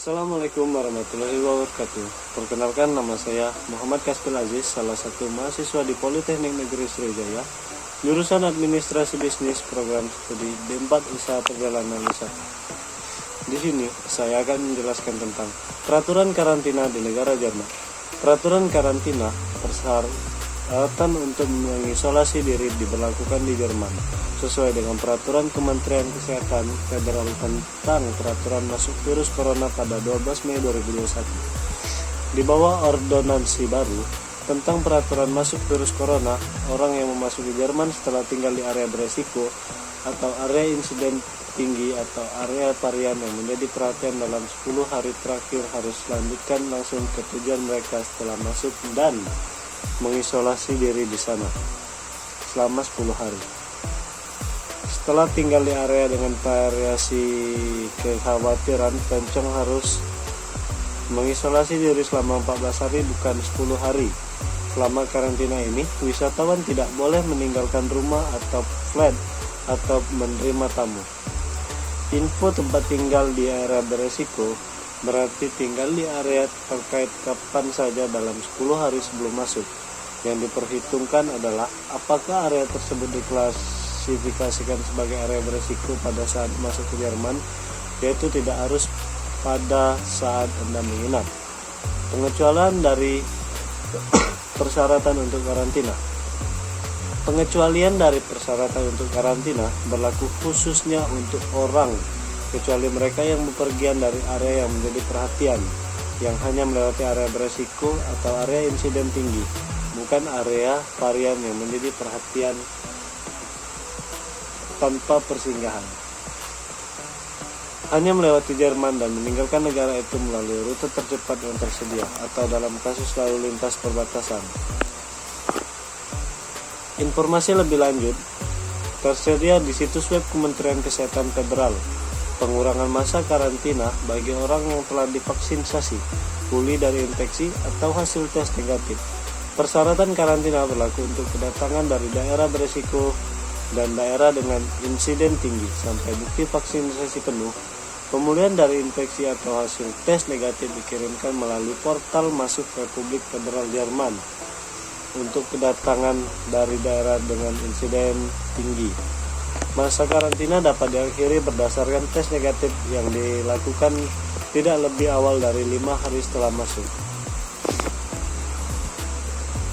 Assalamualaikum warahmatullahi wabarakatuh. Perkenalkan, nama saya Muhammad Kasbil Aziz, salah satu mahasiswa di Politeknik Negeri Sriwijaya, jurusan Administrasi Bisnis, program studi D4 Usaha Perjalanan Wisata. Di sini saya akan menjelaskan tentang peraturan karantina di negara Jerman. Peraturan karantina persyaratan untuk mengisolasi diri diberlakukan di Jerman sesuai dengan peraturan Kementerian Kesehatan Federal tentang peraturan masuk virus corona pada 12 Mei 2021. Di bawah ordonansi baru tentang peraturan masuk virus corona, orang yang memasuki Jerman setelah tinggal di area beresiko atau area insiden tinggi atau area varian yang menjadi perhatian dalam 10 hari terakhir harus lanjutkan langsung ke tujuan mereka setelah masuk dan mengisolasi diri di sana selama 10 hari. Setelah tinggal di area dengan variasi kekhawatiran, pencong harus mengisolasi diri selama 14 hari bukan 10 hari. Selama karantina ini, wisatawan tidak boleh meninggalkan rumah atau flat atau menerima tamu. Info tempat tinggal di area beresiko berarti tinggal di area terkait kapan saja dalam 10 hari sebelum masuk. Yang diperhitungkan adalah apakah area tersebut diklasifikasikan sebagai area beresiko pada saat masuk ke Jerman, yaitu tidak harus pada saat Anda menginap. Pengecualian dari persyaratan untuk karantina. Pengecualian dari persyaratan untuk karantina berlaku khususnya untuk orang, kecuali mereka yang bepergian dari area yang menjadi perhatian, yang hanya melewati area beresiko atau area insiden tinggi, bukan area varian yang menjadi perhatian tanpa persinggahan. Hanya melewati Jerman dan meninggalkan negara itu melalui rute tercepat yang tersedia atau dalam kasus lalu lintas perbatasan. Informasi lebih lanjut tersedia di situs web Kementerian Kesehatan Federal. Pengurangan masa karantina bagi orang yang telah divaksinasi, pulih dari infeksi atau hasil tes negatif. Persyaratan karantina berlaku untuk kedatangan dari daerah berisiko dan daerah dengan insiden tinggi sampai bukti vaksinasi penuh. Pemulihan dari infeksi atau hasil tes negatif dikirimkan melalui portal masuk Republik Federal Jerman. Untuk kedatangan dari daerah dengan insiden tinggi, masa karantina dapat diakhiri berdasarkan tes negatif yang dilakukan tidak lebih awal dari 5 hari setelah masuk.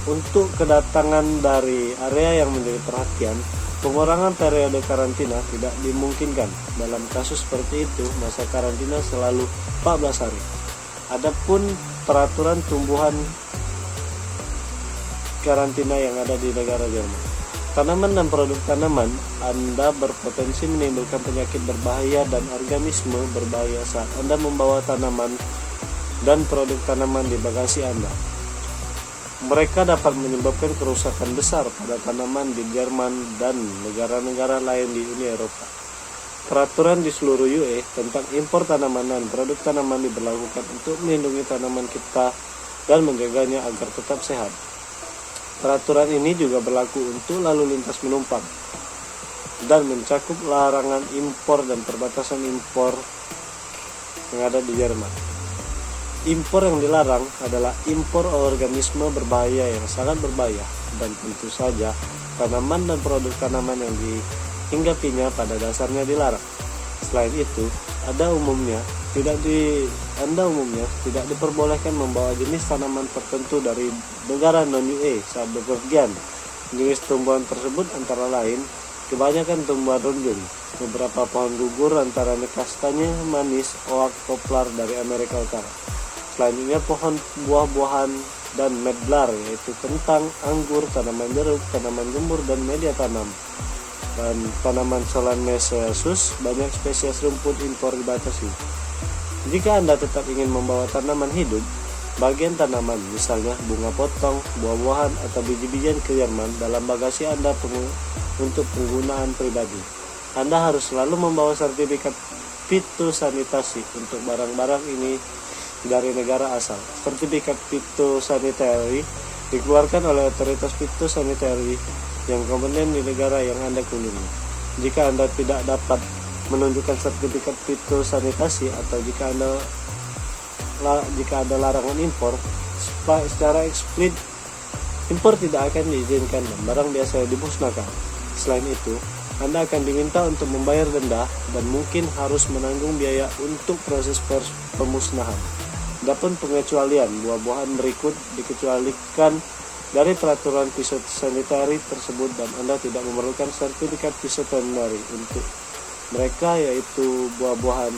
Untuk kedatangan dari area yang menjadi perhatian, pengurangan periode karantina tidak dimungkinkan. Dalam kasus seperti itu, masa karantina selalu 14 hari. Adapun peraturan tumbuhan karantina yang ada di negara Jerman. Tanaman dan produk tanaman Anda berpotensi menimbulkan penyakit berbahaya dan organisme berbahaya saat Anda membawa tanaman dan produk tanaman di bagasi Anda. Mereka dapat menyebabkan kerusakan besar pada tanaman di Jerman dan negara-negara lain di Uni Eropa. Peraturan di seluruh UE tentang impor tanaman dan produk tanaman diberlakukan untuk melindungi tanaman kita dan menjaganya agar tetap sehat. Peraturan ini juga berlaku untuk lalu lintas penumpang dan mencakup larangan impor dan perbatasan impor yang ada di Jerman. Impor yang dilarang adalah impor organisme berbahaya yang sangat berbahaya, dan tentu saja tanaman dan produk tanaman yang dihinggapinya pada dasarnya dilarang. Selain itu, Anda umumnya tidak diperbolehkan membawa jenis tanaman tertentu dari negara non-UE saat bepergian. Jenis tumbuhan tersebut antara lain kebanyakan tumbuhan rundung, beberapa pohon gugur antara kastanya manis, oak, poplar dari Amerika Utara. Selanjutnya pohon buah-buahan dan medlar, yaitu kentang, anggur, tanaman jeruk, tanaman gembur, dan media tanam. Dan tanaman Solanaceae, banyak spesies rumput impor dibatasi. Jika Anda tetap ingin membawa tanaman hidup, bagian tanaman, misalnya bunga potong, buah-buahan, atau biji-bijian ke Jerman dalam bagasi Anda untuk penggunaan pribadi, Anda harus selalu membawa sertifikat fitosanitasi untuk barang-barang ini dari negara asal. Sertifikat fitosanitary dikeluarkan oleh otoritas fitosanitary yang kompeten di negara yang Anda kunjungi. Jika Anda tidak dapat menunjukkan sertifikat fitosanitasi atau jika Anda jika ada larangan impor, secara eksplisit impor tidak akan diizinkan dan barang biasa dimusnahkan. Selain itu, Anda akan diminta untuk membayar denda dan mungkin harus menanggung biaya untuk proses pemusnahan. Adapun pengecualian, buah-buahan berikut dikecualikan dari peraturan fitosanitary tersebut dan Anda tidak memerlukan sertifikat fitosanitary untuk mereka, yaitu buah-buahan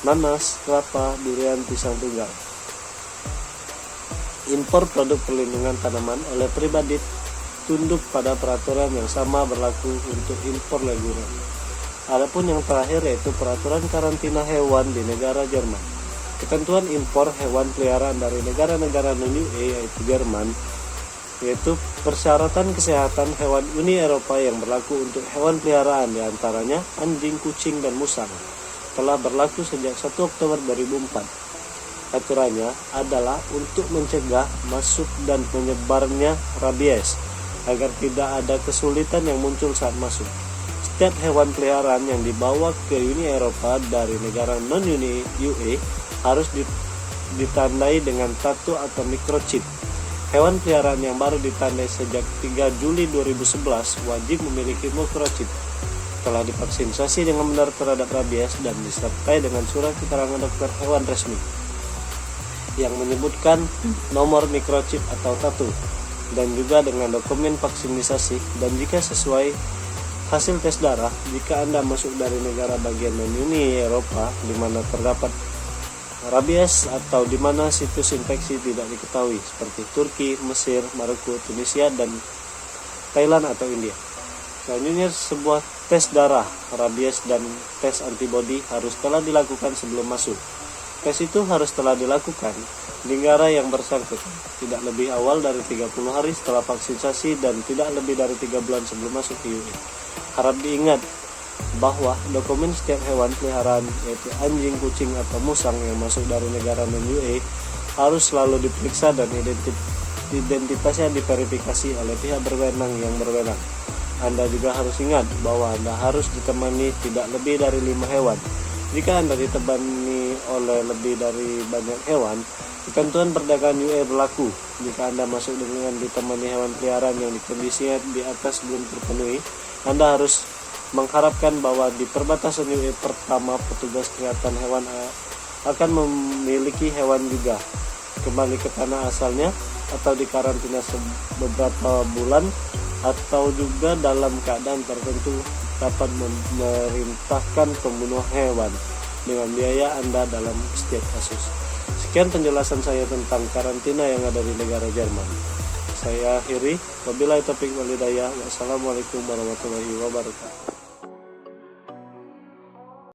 nanas, kelapa, durian, pisang tunggal. Impor produk perlindungan tanaman oleh pribadi tunduk pada peraturan yang sama berlaku untuk impor legumen. Adapun yang terakhir yaitu peraturan karantina hewan di negara Jerman. Ketentuan impor hewan peliharaan dari negara-negara non-UE yaitu Jerman, yaitu persyaratan kesehatan hewan Uni Eropa yang berlaku untuk hewan peliharaan diantaranya anjing, kucing, dan musang telah berlaku sejak 1 Oktober 2004. Aturannya adalah untuk mencegah masuk dan menyebarnya rabies agar tidak ada kesulitan yang muncul saat masuk. Setiap hewan peliharaan yang dibawa ke Uni Eropa dari negara non-Uni UE harus ditandai dengan tato atau microchip. Hewan peliharaan yang baru ditandai sejak 3 Juli 2011 wajib memiliki microchip, telah divaksinasi dengan benar terhadap rabies dan disertai dengan surat keterangan dokter hewan resmi yang menyebutkan nomor microchip atau tato, dan juga dengan dokumen vaksinasi. Dan jika sesuai hasil tes darah, jika Anda masuk dari negara bagian non-Uni Eropa di mana terdapat rabies atau di mana situs infeksi tidak diketahui seperti Turki, Mesir, Maroko, Tunisia, dan Thailand atau India. Selanjutnya, sebuah tes darah rabies dan tes antibodi harus telah dilakukan sebelum masuk. Tes itu harus telah dilakukan di negara yang bersangkutan tidak lebih awal dari 30 hari setelah vaksinasi dan tidak lebih dari 3 bulan sebelum masuk ke UE. Harap diingat bahwa dokumen setiap hewan peliharaan yaitu anjing, kucing, atau musang yang masuk dari negara non-UE harus selalu diperiksa dan identitasnya diverifikasi oleh pihak berwenang yang berwenang. Anda juga harus ingat bahwa Anda harus ditemani tidak lebih dari 5 hewan. Jika Anda ditemani oleh lebih dari banyak hewan, ketentuan perdagangan UE berlaku. Jika Anda masuk dengan ditemani hewan peliharaan yang kondisinya di atas belum terpenuhi, Anda harus mengharapkan bahwa di perbatasan UE pertama petugas kesehatan hewan akan memiliki hewan juga kembali ke tanah asalnya atau dikarantina beberapa bulan, atau juga dalam keadaan tertentu dapat memerintahkan pembunuh hewan dengan biaya Anda dalam setiap kasus. Sekian penjelasan saya tentang karantina yang ada di negara Jerman. Saya akhiri, wabillahi taufiq wal hidayah. Wassalamualaikum warahmatullahi wabarakatuh.